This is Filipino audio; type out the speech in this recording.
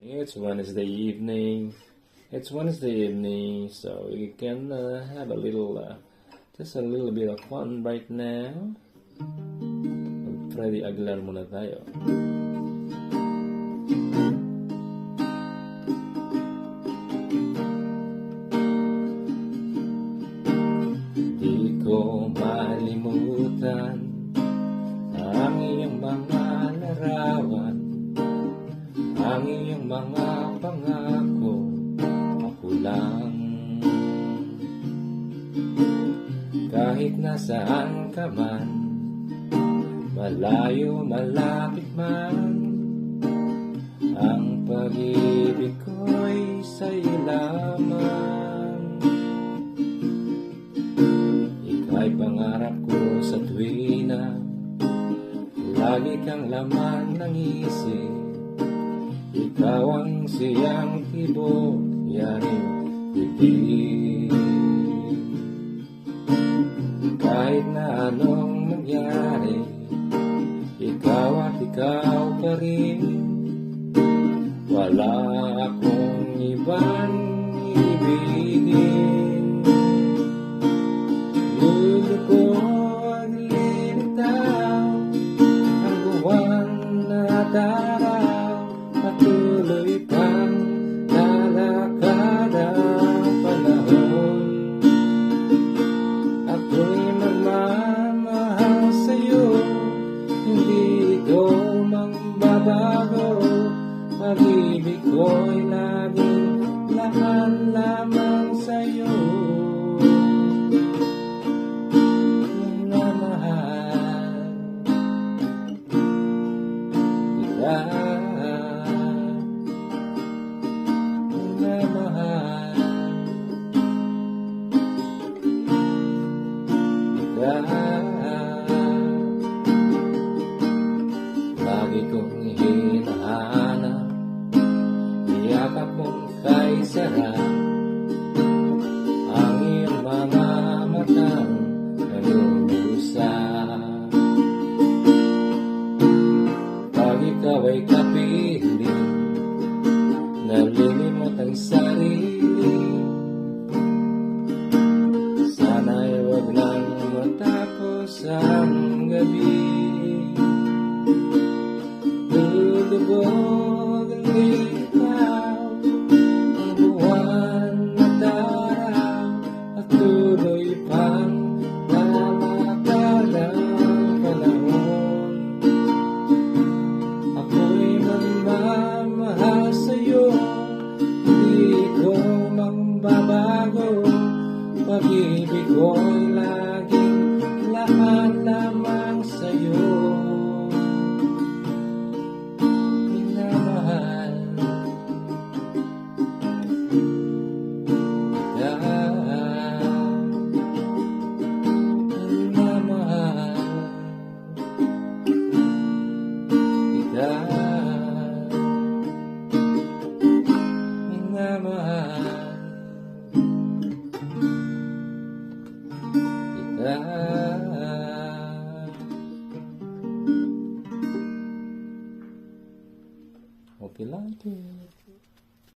It's Wednesday evening. So we can have a little, just a little bit of fun right now. Freddy Aguilar muna tayo. Di ko malimutan ang iyong mga larawan, ang iyong mga pangako, ako lang. Kahit nasaan ka man, malayo, malapit man, ang pag-ibig ko'y sa'yo lamang. Ika'y pangarap ko sa tuwina, lagi kang laman ng isip. Ikaw ang siyang tibo, yaring bibig. Kahit na anong mangyari, ikaw at ikaw pa rin. Wala akong ibang ibigin. Gusto ko ang lilitaw, ang buwan na daraw, patuloy pang lalakad ang panahon. Ako'y magmamahal sa'yo, hindi ko magbabago. Pag-ibig ko'y laging laman lamang sa'yo. Minamahal kita, minamahal kita. Lagi kong hinahanap, yakap mong kay sarap, ang iyong mga matang nag-uusap. Pag ikaw ay kapiling, nalilimot ang sarili, sana'y wag lang matapos ang gabi. Lulubog ang litaw, ang buwan na daraw, at tuloy pang lalakad ang panahon. Ako'y magmamahal sa'yo, hindi ko magbabago. Pag-ibig ko'y